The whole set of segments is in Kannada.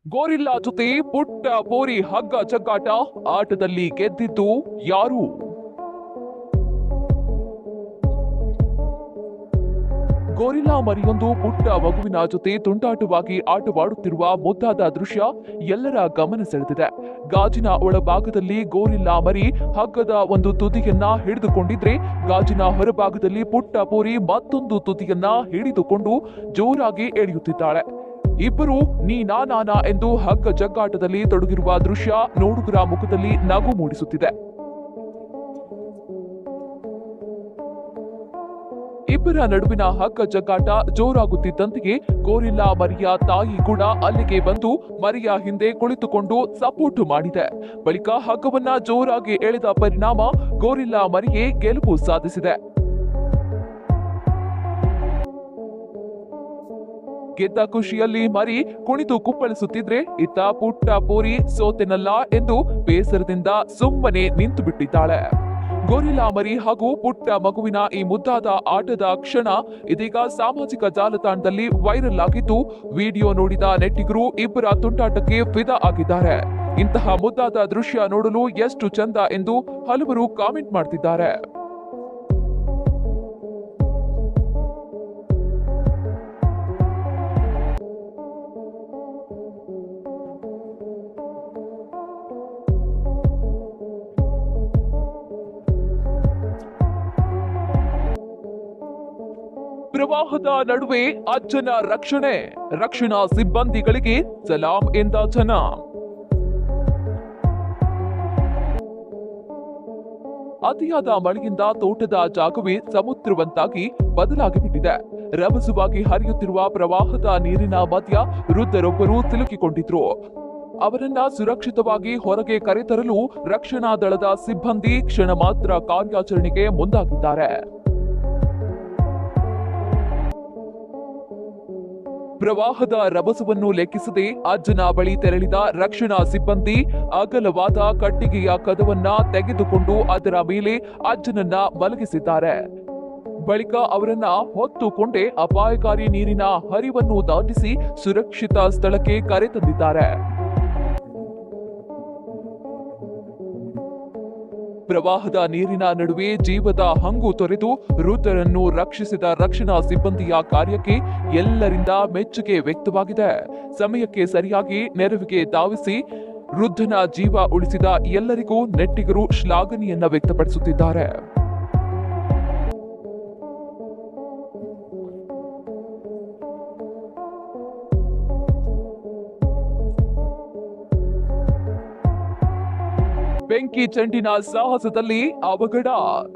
ಗೋರಿಲ್ಲಾ ಜೊತೆ ಪುಟ್ಟ ಪೋರಿ ಹಗ್ಗ ಜಗ್ಗಾಟ ಆಟದಲ್ಲಿ ಗೆದ್ದಿದ್ದು ಯಾರು? ಗೋರಿಲ್ಲಾ ಮರಿಯೊಂದು ಪುಟ್ಟ ಮಗುವಿನ ಜೊತೆ ತುಂಟಾಟವಾಗಿ ಆಟವಾಡುತ್ತಿರುವ ಮುದ್ದಾದ ದೃಶ್ಯ ಎಲ್ಲರ ಗಮನ ಸೆಳೆದಿದೆ. ಗಾಜಿನ ಒಳಭಾಗದಲ್ಲಿ ಗೋರಿಲ್ಲಾ ಮರಿ ಹಗ್ಗದ ಒಂದು ತುದಿಯನ್ನ ಹಿಡಿದುಕೊಂಡಿದ್ರೆ, ಗಾಜಿನ ಹೊರಭಾಗದಲ್ಲಿ ಪುಟ್ಟ ಪೋರಿ ಮತ್ತೊಂದು ತುದಿಯನ್ನ ಹಿಡಿದುಕೊಂಡು ಜೋರಾಗಿ ಎಳೆಯುತ್ತಿದ್ದಾಳೆ. ಇಬ್ಬರು ನೀ ನಾನಾ ಎಂದು ಹಗ್ಗ ಜಗ್ಗಾಟದಲ್ಲಿ ತೊಡಗಿರುವ ದೃಶ್ಯ ನೋಡುಗರ ಮುಖದಲ್ಲಿ ನಗು ಮೂಡಿಸುತ್ತಿದೆ. ಇಬ್ಬರ ನಡುವಿನ ಹಗ್ಗ ಜಗ್ಗಾಟ ಜೋರಾಗುತ್ತಿದ್ದಂತೆಯೇ ಗೋರಿಲ್ಲಾ ಮರಿಯ ತಾಯಿ ಕೂಡ ಅಲ್ಲಿಗೆ ಬಂದು ಮರಿಯ ಹಿಂದೆ ಕುಳಿತುಕೊಂಡು ಸಪೋರ್ಟ್ ಮಾಡಿದೆ. ಬಳಿಕ ಹಗ್ಗವನ್ನ ಜೋರಾಗಿ ಎಳೆದ ಪರಿಣಾಮ ಗೋರಿಲ್ಲಾ ಮರಿಗೆ ಗೆಲುವು ಸಾಧಿಸಿದೆ. ಗೆದ್ದ ಖುಷಿಯಲ್ಲಿ ಮರಿ ಕುಣಿದು ಕುಪ್ಪಳಿಸುತ್ತಿದ್ರೆ, ಇತ್ತ ಪುಟ್ಟ ಪೋರಿ ಸೋತೆನಲ್ಲ ಎಂದು ಬೇಸರದಿಂದ ಸುಮ್ಮನೆ ನಿಂತು ಬಿಟ್ಟಿದ್ದಾಳೆ. ಗೋರಿಲ್ಲಾ ಮರಿ ಹಾಗೂ ಪುಟ್ಟ ಮಗುವಿನ ಈ ಮುದ್ದಾದ ಆಟದ ಕ್ಷಣ ಇದೀಗ ಸಾಮಾಜಿಕ ಜಾಲತಾಣದಲ್ಲಿ ವೈರಲ್ ಆಗಿದ್ದು, ವಿಡಿಯೋ ನೋಡಿದ ನೆಟ್ಟಿಗರು ಇಬ್ಬರ ತುಂಟಾಟಕ್ಕೆ ಫಿದಾ ಆಗಿದ್ದಾರೆ. ಇಂತಹ ಮುದ್ದಾದ ದೃಶ್ಯ ನೋಡಲು ಎಷ್ಟು ಚಂದ ಎಂದು ಹಲವರು ಕಾಮೆಂಟ್ ಮಾಡ್ತಿದ್ದಾರೆ. ಪ್ರವಾಹದ ನಡುವೆ ಅಜ್ಜನ ರಕ್ಷಣೆ, ರಕ್ಷಣಾ ಸಿಬ್ಬಂದಿಗಳಿಗೆ ಸಲಾಂ ಎಂದ ಜನ. ಅತಿಯಾದ ಮಳೆಯಿಂದ ತೋಟದ ಜಾಗವೇ ಸಮುದ್ರವಂತಾಗಿ ಬದಲಾಗಿಬಿಟ್ಟಿದೆ. ರಭಸವಾಗಿ ಹರಿಯುತ್ತಿರುವ ಪ್ರವಾಹದ ನೀರಿನ ಮಧ್ಯ ವೃದ್ಧರೊಬ್ಬರು ಸಿಲುಕಿಕೊಂಡಿದ್ರು. ಅವರನ್ನ ಸುರಕ್ಷಿತವಾಗಿ ಹೊರಗೆ ಕರೆತರಲು ರಕ್ಷಣಾ ದಳದ ಸಿಬ್ಬಂದಿ ಕ್ಷಣ ಮಾತ್ರ ಕಾರ್ಯಾಚರಣೆಗೆ ಮುಂದಾಗಿದ್ದಾರೆ. ಪ್ರವಾಹದ ರಭಸವನ್ನು ಲೆಕ್ಕಿಸದೆ ಅಜ್ಜನ ಬಳಿ ತೆರಳಿದ ರಕ್ಷಣಾ ಸಿಬ್ಬಂದಿ ಅಗಲವಾದ ಕಟ್ಟಿಗೆಯ ಕದವನ್ನ ತೆಗೆದುಕೊಂಡು ಅದರ ಮೇಲೆ ಅಜ್ಜನನ್ನ ಮಲಗಿಸಿದ್ದಾರೆ. ಬಳಿಕ ಅವರನ್ನ ಹೊತ್ತುಕೊಂಡೇ ಅಪಾಯಕಾರಿ ನೀರಿನ ಹರಿವನ್ನು ದಾಟಿಸಿ ಸುರಕ್ಷಿತ ಸ್ಥಳಕ್ಕೆ ಕರೆತಂದಿದ್ದಾರೆ. ಪ್ರವಾಹದ ನೀರಿನ ನಡುವೆ ಜೀವದ ಹಂಗು ತೊರೆದು ವೃದ್ಧರನ್ನು ರಕ್ಷಿಸಿದ ರಕ್ಷಣಾ ಸಿಬ್ಬಂದಿಯ ಕಾರ್ಯಕ್ಕೆ ಎಲ್ಲರಿಂದ ಮೆಚ್ಚುಗೆ ವ್ಯಕ್ತವಾಗಿದೆ. ಸಮಯಕ್ಕೆ ಸರಿಯಾಗಿ ನೆರವಿಗೆ ಧಾವಿಸಿ ವೃದ್ಧನ ಜೀವ ಉಳಿಸಿದ ಎಲ್ಲರಿಗೂ ನೆಟ್ಟಿಗರು ಶ್ಲಾಘನೆಯನ್ನ ವ್ಯಕ್ತಪಡಿಸುತ್ತಿದ್ದಾರೆ. ಬೆಂಕಿ ಚೆಂಡಿನ ಸಾಹಸದಲ್ಲಿ ಅವಘಡ,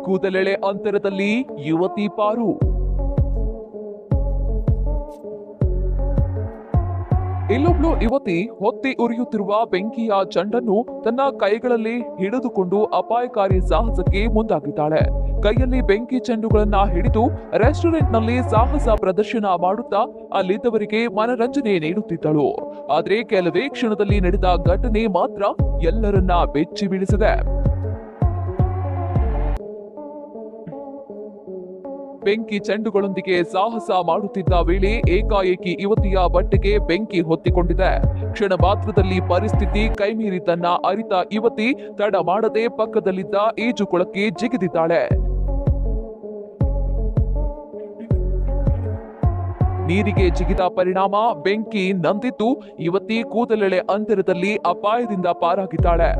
ಕೂದಲೆಳೆ ಅಂತರದಲ್ಲಿ ಯುವತಿ ಪಾರು. ಇಲ್ಲೊಬ್ಳು ಯುವತಿ ಹೊತ್ತಿ ಉರಿಯುತ್ತಿರುವ ಬೆಂಕಿಯ ಚೆಂಡನ್ನು ತನ್ನ ಕೈಗಳಲ್ಲಿ ಹಿಡಿದುಕೊಂಡು ಅಪಾಯಕಾರಿ ಸಾಹಸಕ್ಕೆ ಮುಂದಾಗಿದ್ದಾಳೆ. ಕೈಯಲ್ಲಿ ಬೆಂಕಿ ಚೆಂಡುಗಳನ್ನ ಹಿಡಿದು ರೆಸ್ಟೋರೆಂಟ್ನಲ್ಲಿ ಸಾಹಸ ಪ್ರದರ್ಶನ ಮಾಡುತ್ತಾ ಅಲ್ಲಿದ್ದವರಿಗೆ ಮನರಂಜನೆ ನೀಡುತ್ತಿದ್ದಳು. ಆದ್ರೆ ಕೆಲವೇ ಕ್ಷಣದಲ್ಲಿ ನಡೆದ ಘಟನೆ ಮಾತ್ರ ಎಲ್ಲರನ್ನ ಬೆಚ್ಚಿ ಬೀಳಿಸಿದೆ. ಬೆಂಕಿ ಚೆಂಡುಗಳೊಂದಿಗೆ ಸಾಹಸ ಮಾಡುತ್ತಿದ್ದ ವೇಳೆ ಏಕಾಏಕಿ ಯುವತಿಯ ಬಟ್ಟೆಗೆ ಬೆಂಕಿ ಹೊತ್ತಿಕೊಂಡಿದೆ. ಕ್ಷಣ ಮಾತ್ರದಲ್ಲಿ ಪರಿಸ್ಥಿತಿ ಕೈಮೀರಿ ತನ್ನ ಅರಿತ ಯುವತಿ ತಡ ಮಾಡದೆ ಪಕ್ಕದಲ್ಲಿದ್ದ ಈಜುಕೊಳಕ್ಕೆ ಜಿಗಿದಿದ್ದಾಳೆ. ನೀರಿಗೆ ಜಿಗಿದ ಪರಿಣಾಮ ಬೆಂಕಿ ನಂದಿದ್ದು ಯುವತಿ ಕೂದಲೆಳೆ ಅಂತರದಲ್ಲಿ ಅಪಾಯದಿಂದ ಪಾರಾಗಿದ್ದಾಳೆ.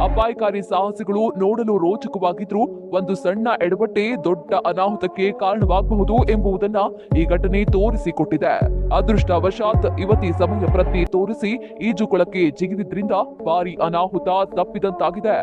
ಅಪಾಯಕಾರಿ ಸಾಹಸಗಳು ನೋಡಲು ರೋಚಕವಾಗಿದ್ರೂ ಒಂದು ಸಣ್ಣ ಎಡವಟ್ಟೆ ದೊಡ್ಡ ಅನಾಹುತಕ್ಕೆ ಕಾರಣವಾಗಬಹುದು ಎಂಬುದನ್ನ ಈ ಘಟನೆ ತೋರಿಸಿಕೊಟ್ಟಿದೆ. ಅದೃಷ್ಟವಶಾತ್ ಯುವತಿ ಸಮಯ ಪ್ರಜ್ಞೆ ತೋರಿಸಿ ಈಜುಕೊಳಕ್ಕೆ ಜಿಗಿದಿದ್ರಿಂದ ಭಾರಿ ಅನಾಹುತ ತಪ್ಪಿದಂತಾಗಿದೆ.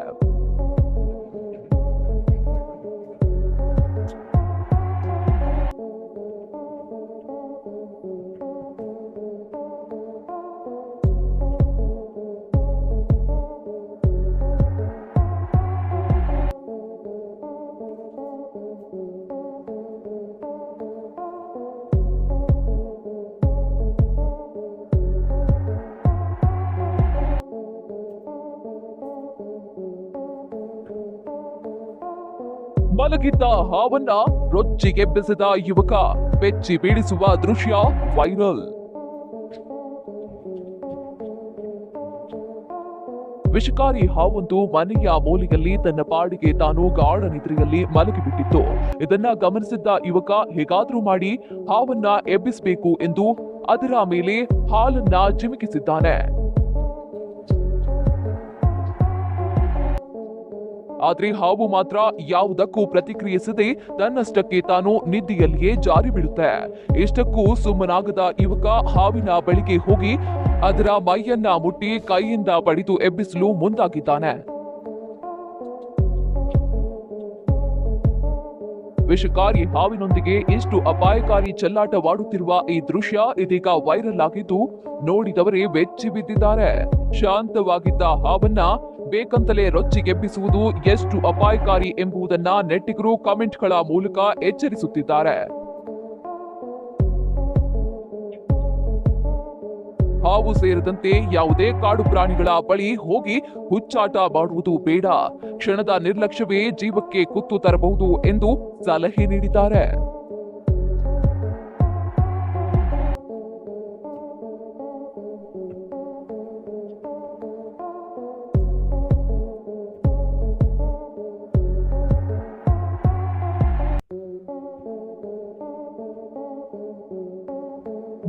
ಮಲಗಿದ್ದ ಹಾವನ್ನ ರೊಚ್ಚಿಗೆಬ್ಬಿಸಿದ ಯುವಕ ಬೆಚ್ಚಿ ಬೀಳಿಸುವ ದೃಶ್ಯ ವೈರಲ್. ವಿಷಕಾರಿ ಹಾವೊಂದು ಮನೆಯ ಮೂಲೆಯಲ್ಲಿ ತನ್ನ ಪಾಡಿಗೆ ತಾನು ಗಾಢ ನಿದ್ರೆಯಲ್ಲಿ ಮಲಗಿಬಿಟ್ಟಿತ್ತು. ಇದನ್ನ ಗಮನಿಸಿದ್ದ ಯುವಕ ಹೇಗಾದ್ರೂ ಮಾಡಿ ಹಾವನ್ನ ಎಬ್ಬಿಸಬೇಕು ಎಂದು ಅದರ ಮೇಲೆ ಹಾಲನ್ನ ಚಿಮುಕಿಸಿದ್ದಾನೆ. ಆದ್ರೆ ಹಾವು ಮಾತ್ರ ಯಾವುದಕ್ಕೂ ಪ್ರತಿಕ್ರಿಯಿಸದೆ ತನ್ನಷ್ಟಕ್ಕೆ ತಾನು ನಿದ್ದೆಯಲ್ಲಿಯೇ ಜಾರಿ ಬೀಳುತ್ತೆ. ಇಷ್ಟಕ್ಕೂ ಸುಮ್ಮನಾಗದ ಯುವಕ ಹಾವಿನ ಬಳಿಗೆ ಹೋಗಿ ಅದರ ಮೈಯನ್ನ ಮುಟ್ಟಿ ಕೈಯಿಂದ ಬಡಿದು ಎಬ್ಬಿಸಲು ಮುಂದಾಗಿದ್ದಾನೆ. ವಿಷಕಾರಿ ಹಾವಿನೊಂದಿಗೆ ಇಷ್ಟು ಅಪಾಯಕಾರಿ ಚೆಲ್ಲಾಟವಾಡುತ್ತಿರುವ ಈ ದೃಶ್ಯ ಇದೀಗ ವೈರಲ್ ಆಗಿದ್ದು ನೋಡಿದವರೇ ಬೆಚ್ಚಿ ಬಿದ್ದಿದ್ದಾರೆ. ಶಾಂತವಾಗಿದ್ದ ಹಾವನ್ನ ಬೇಕಂತಲೇ ರೊಚ್ಚಿಗೆಬ್ಬಿಸುವುದು ಎಷ್ಟು ಅಪಾಯಕಾರಿ ಎಂಬುದನ್ನ ನೆಟ್ಟಿಗರು ಕಾಮೆಂಟ್ಗಳ ಮೂಲಕ ಎಚ್ಚರಿಸುತ್ತಿದ್ದಾರೆ. ಹಾವು ಸೇರಿದಂತೆ ಯಾವುದೇ ಕಾಡು ಪ್ರಾಣಿಗಳ ಬಳಿ ಹೋಗಿ ಹುಚ್ಚಾಟ ಮಾಡುವುದು ಬೇಡ. ಕ್ಷಣದ ನಿರ್ಲಕ್ಷ್ಯವೇ ಜೀವಕ್ಕೆ ಕುತ್ತು ತರಬಹುದು ಎಂದು ಸಲಹೆ ನೀಡಿದ್ದಾರೆ.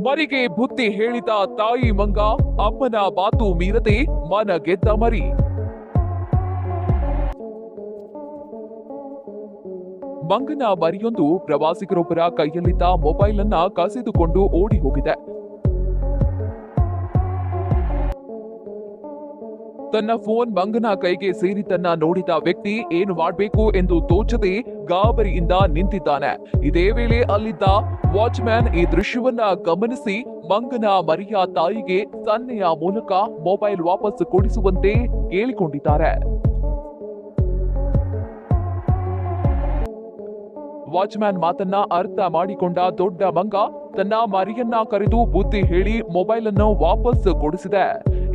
ಮರಿಗೆ ಬುದ್ಧಿ ಹೇಳಿದ ತಾಯಿ ಮಂಗ, ಅಮ್ಮನ ಮಾತು ಮೀರದೆ ಮನ ಗೆದ್ದ ಮರಿ. ಮಂಗನ ಮರಿಯೊಂದು ಪ್ರವಾಸಿಗರೊಬ್ಬರ ಕೈಯಲ್ಲಿದ್ದ ಮೊಬೈಲ್ ಅನ್ನ ಕಸಿದುಕೊಂಡು ಓಡಿ ಹೋಗಿದೆ. ತನ್ನ ಫೋನ್ ಮಂಗನ ಕೈಗೆ ಸೇರಿದ್ದನ್ನ ನೋಡಿದ ವ್ಯಕ್ತಿ ಏನು ಮಾಡಬೇಕು ಎಂದು ತೋಚದೆ ಗಾಬರಿಯಿಂದ ನಿಂತಿದ್ದಾನೆ. ಇದೇ ವೇಳೆ ಅಲ್ಲಿದ್ದ ವಾಚ್ಮ್ಯಾನ್ ಈ ದೃಶ್ಯವನ್ನ ಗಮನಿಸಿ ಮಂಗನ ಮರಿಯ ತಾಯಿಗೆ ಸನ್ನೆಯ ಮೂಲಕ ಮೊಬೈಲ್ ವಾಪಸ್ ಕೊಡಿಸುವಂತೆ ಕೇಳಿಕೊಂಡಿದ್ದಾರೆ. ವಾಚ್ಮ್ಯಾನ್ ಮಾತನ್ನ ಅರ್ಥ ಮಾಡಿಕೊಂಡ ದೊಡ್ಡ ಮಂಗ ತನ್ನ ಮರಿಯನ್ನ ಕರೆದು ಬುದ್ಧಿ ಹೇಳಿ ಮೊಬೈಲ್ ಅನ್ನು ವಾಪಸ್ ಕೊಡಿಸಿದೆ.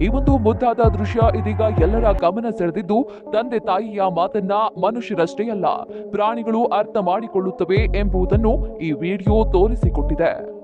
ಈ ಒಂದು ಮುದ್ದಾದ ದೃಶ್ಯ ಇದೀಗ ಎಲ್ಲರ ಗಮನ ಸೆಳೆದಿದ್ದು ತಂದೆ ತಾಯಿಯ ಮಾತನ್ನ ಮನುಷ್ಯರಷ್ಟೇ ಅಲ್ಲ ಪ್ರಾಣಿಗಳು ಅರ್ಥ ಮಾಡಿಕೊಳ್ಳುತ್ತವೆ ಎಂಬುದನ್ನು ಈ ವಿಡಿಯೋ ತೋರಿಸಿಕೊಟ್ಟಿದೆ.